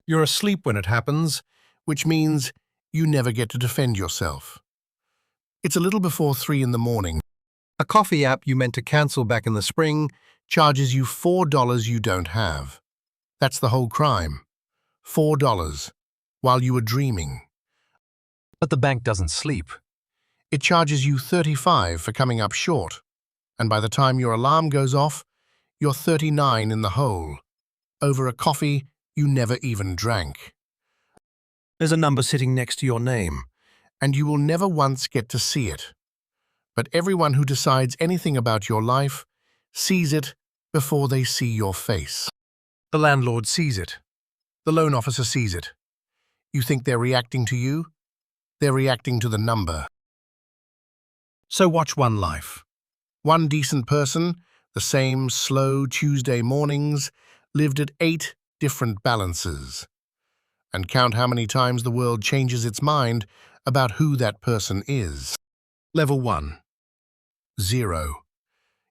You're asleep when it happens, which means you never get to defend yourself. It's a little before 3 in the morning. A coffee app you meant to cancel back in the spring charges you $4 you don't have. That's the whole crime. $4 while you were dreaming. But the bank doesn't sleep. It charges you $35 for coming up short, and by the time your alarm goes off, you're $39 in the hole, over a coffee you never even drank. There's a number sitting next to your name, and you will never once get to see it. But everyone who decides anything about your life sees it before they see your face. The landlord sees it. The loan officer sees it. You think they're reacting to you? They're reacting to the number. So watch one life. One decent person, the same slow Tuesday mornings, lived at 8 different balances. And count how many times the world changes its mind about who that person is. Level 1. 0.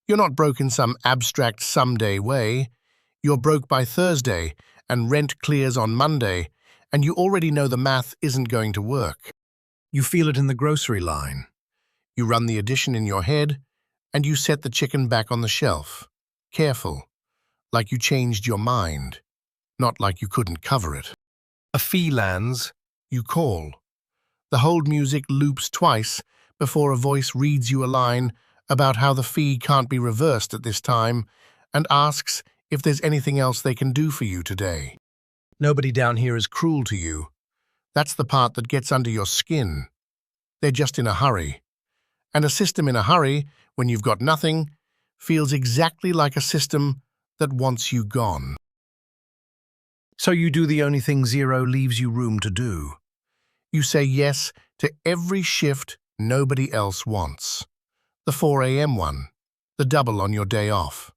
You're not broke in some abstract someday way. You're broke by Thursday, and rent clears on Monday, and you already know the math isn't going to work. You feel it in the grocery line. You run the addition in your head, and you set the chicken back on the shelf. Careful, like you changed your mind, not like you couldn't cover it. A fee lands, you call. The hold music loops twice before a voice reads you a line about how the fee can't be reversed at this time and asks if there's anything else they can do for you today. Nobody down here is cruel to you. That's the part that gets under your skin. They're just in a hurry. And a system in a hurry, when you've got nothing, feels exactly like a system that wants you gone. So you do the only thing 0 leaves you room to do. You say yes to every shift nobody else wants. The 4 a.m. one, the double on your day off.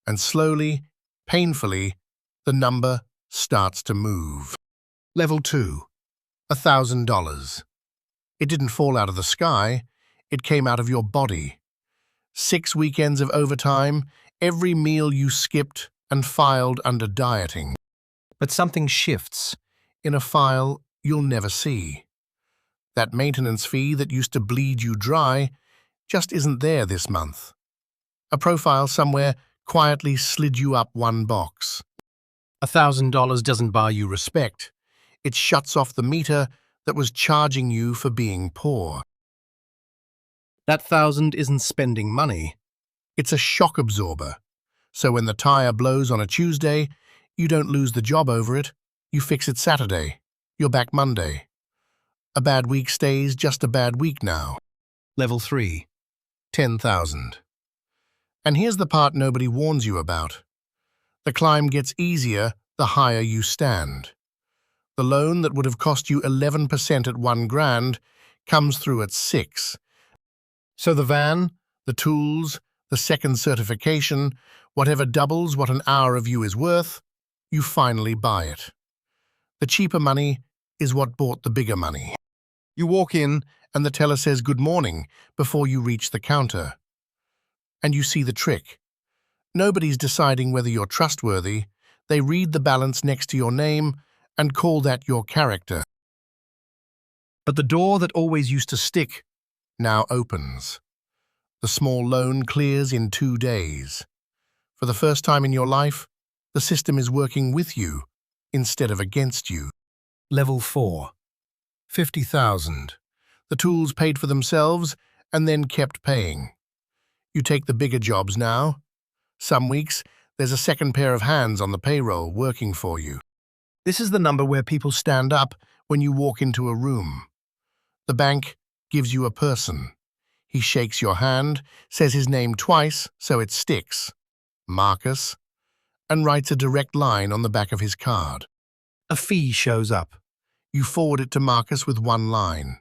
And slowly, painfully, the number starts to move. Level 2. $1,000. It didn't fall out of the sky, it came out of your body. 6 weekends of overtime, every meal you skipped and filed under dieting. But something shifts in a file you'll never see. That maintenance fee that used to bleed you dry just isn't there this month. A profile somewhere quietly slid you up one box. $1,000 doesn't buy you respect. It shuts off the meter that was charging you for being poor. That 1,000 isn't spending money. It's a shock absorber. So when the tire blows on a Tuesday, you don't lose the job over it. You fix it Saturday. You're back Monday. A bad week stays just a bad week now. Level 3. 10,000. And here's the part nobody warns you about. The climb gets easier the higher you stand. The loan that would have cost you 11% at $1,000 comes through at 6. So the van, the tools, the second certification, whatever doubles what an hour of you is worth, you finally buy it. The cheaper money is what bought the bigger money. You walk in and the teller says good morning before you reach the counter. And you see the trick. Nobody's deciding whether you're trustworthy. They read the balance next to your name and call that your character. But the door that always used to stick now opens. The small loan clears in 2 days. For the first time in your life, the system is working with you instead of against you. Level 4. 50,000. The tools paid for themselves and then kept paying. You take the bigger jobs now. Some weeks, there's a second pair of hands on the payroll working for you. This is the number where people stand up when you walk into a room. The bank gives you a person. He shakes your hand, says his name twice so it sticks, Marcus, and writes a direct line on the back of his card. A fee shows up. You forward it to Marcus with one line.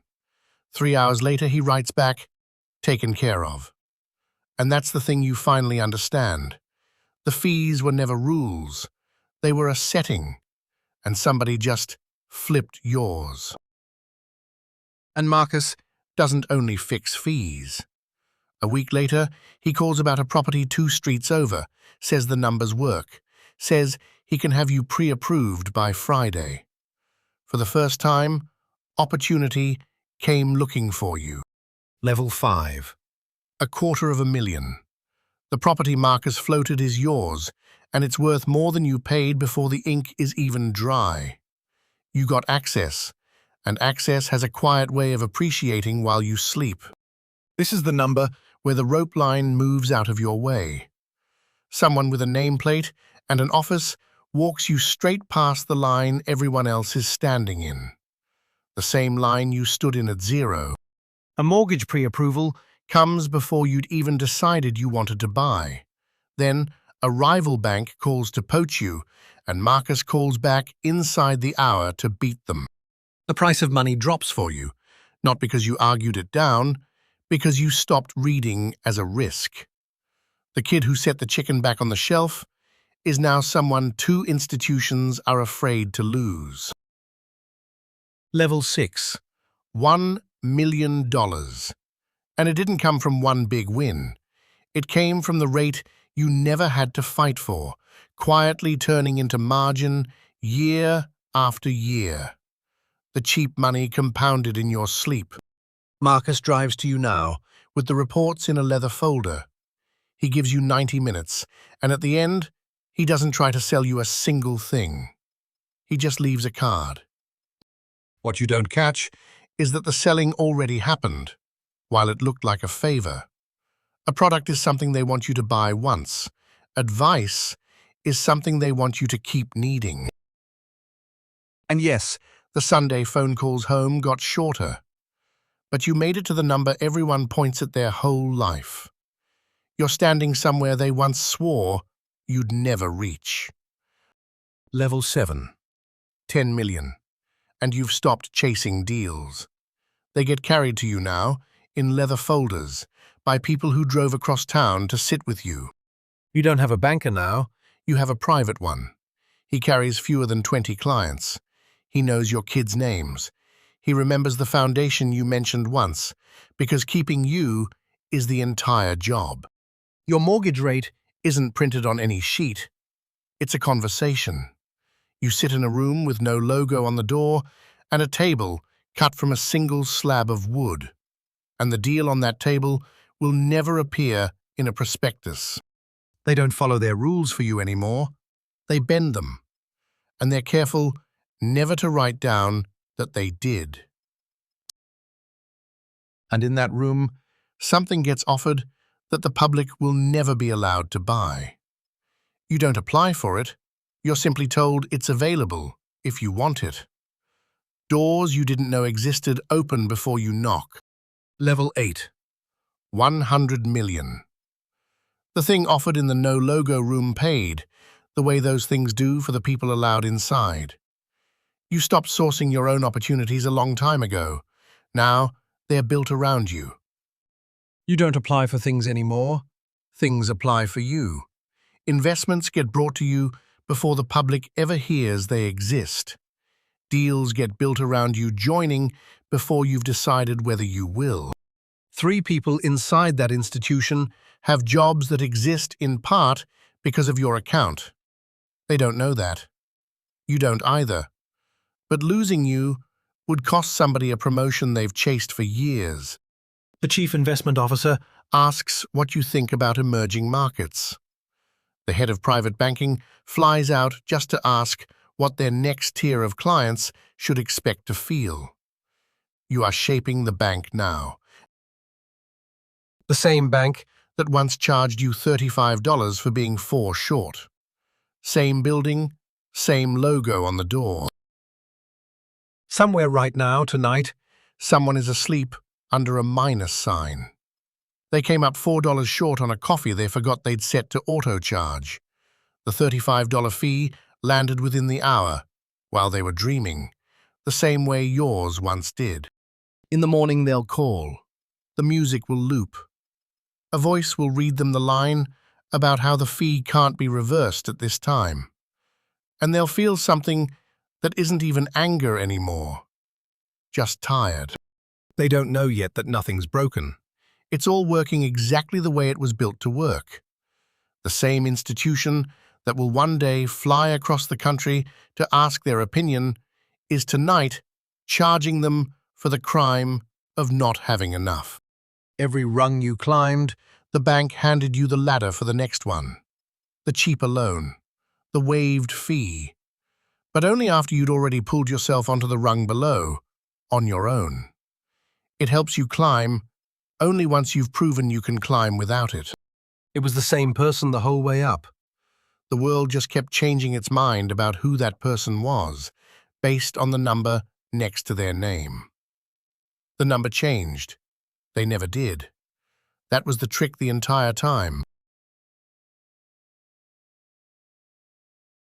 3 hours later, he writes back, taken care of. And that's the thing you finally understand. The fees were never rules. They were a setting, and somebody just flipped yours. And Marcus doesn't only fix fees. A week later, he calls about a property 2 streets over, says the numbers work, says he can have you pre-approved by Friday. For the first time, opportunity came looking for you. Level 5. $250,000. The property Marcus floated is yours, and it's worth more than you paid before the ink is even dry. You got access, and access has a quiet way of appreciating while you sleep. This is the number where the rope line moves out of your way. Someone with a nameplate and an office walks you straight past the line everyone else is standing in. The same line you stood in at 0. A mortgage pre-approval comes before you'd even decided you wanted to buy. Then, a rival bank calls to poach you, and Marcus calls back inside the hour to beat them. The price of money drops for you, not because you argued it down, because you stopped reading as a risk. The kid who set the chicken back on the shelf is now someone 2 institutions are afraid to lose. Level 6. $1 million. And it didn't come from one big win. It came from the rate you never had to fight for, quietly turning into margin year after year. The cheap money compounded in your sleep. Marcus drives to you now, with the reports in a leather folder. He gives you 90 minutes, and at the end, he doesn't try to sell you a single thing. He just leaves a card. What you don't catch is that the selling already happened, while it looked like a favor. A product is something they want you to buy once. Advice is something they want you to keep needing. And yes, the Sunday phone calls home got shorter. But you made it to the number everyone points at their whole life. You're standing somewhere they once swore you'd never reach. Level 7. $10 million. And you've stopped chasing deals. They get carried to you now, in leather folders, by people who drove across town to sit with you. You don't have a banker now, you have a private one. He carries fewer than 20 clients. He knows your kids' names. He remembers the foundation you mentioned once, because keeping you is the entire job. Your mortgage rate isn't printed on any sheet. It's a conversation. You sit in a room with no logo on the door and a table cut from a single slab of wood. And the deal on that table will never appear in a prospectus. They don't follow their rules for you anymore. They bend them. And they're careful never to write down that they did. And in that room, something gets offered that the public will never be allowed to buy. You don't apply for it. You're simply told it's available if you want it. Doors you didn't know existed open before you knock. Level 8. $100 million. The thing offered in the no-logo room paid, the way those things do for the people allowed inside. You stopped sourcing your own opportunities a long time ago. Now, they're built around you. You don't apply for things anymore. Things apply for you. Investments get brought to you before the public ever hears they exist. Deals get built around you joining before you've decided whether you will. 3 people inside that institution have jobs that exist in part because of your account. They don't know that. You don't either. But losing you would cost somebody a promotion they've chased for years. The chief investment officer asks what you think about emerging markets. The head of private banking flies out just to ask what their next tier of clients should expect to feel. You are shaping the bank now. The same bank that once charged you $35 for being 4 short. Same building, same logo on the door. Somewhere right now, tonight, someone is asleep under a minus sign. They came up $4 short on a coffee they forgot they'd set to auto-charge. The $35 fee landed within the hour, while they were dreaming, the same way yours once did. In the morning they'll call. The music will loop. A voice will read them the line about how the fee can't be reversed at this time. And they'll feel something that isn't even anger anymore, just tired. They don't know yet that nothing's broken. It's all working exactly the way it was built to work. The same institution that will one day fly across the country to ask their opinion is tonight charging them for the crime of not having enough. Every rung you climbed, the bank handed you the ladder for the next one, the cheaper loan, the waived fee, but only after you'd already pulled yourself onto the rung below, on your own. It helps you climb only once you've proven you can climb without it. It was the same person the whole way up. The world just kept changing its mind about who that person was, based on the number next to their name. The number changed. They never did. That was the trick the entire time.